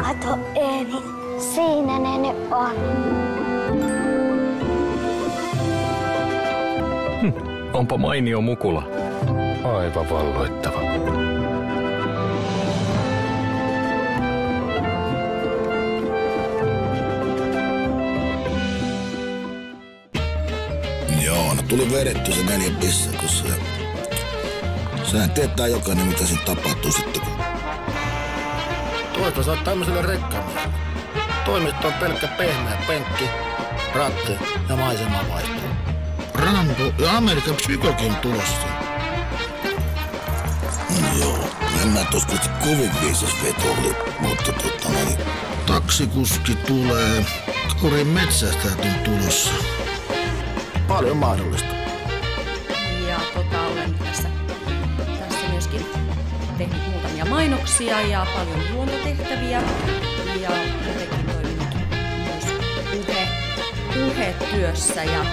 Kato, Eevi, siinä ne nyt on. Onpa mainio mukula. Aivan valloittava. Joo, no tuli vedetty se 4 pissakossa ja sehän tietää jokainen, mitä siinä tapahtuu sitten, kun... Toista saat tämmöiselle rekkamiehelle. Toimisto on pelkkä pehmeä penkki, ratti ja maisemavaihto. Rambo ja Amerikan psykokin tulossa. Joo, en mä tos kyllä kovin viisas veto oli, mutta Taksikuski tulee, Kaurin metsästäjät on tulossa. Paljon mahdollista. Ja olen tässä myöskin tehnyt muutamia mainoksia ja paljon luontotehtäviä. Ja jotenkin toiminut myös puhetyössä ja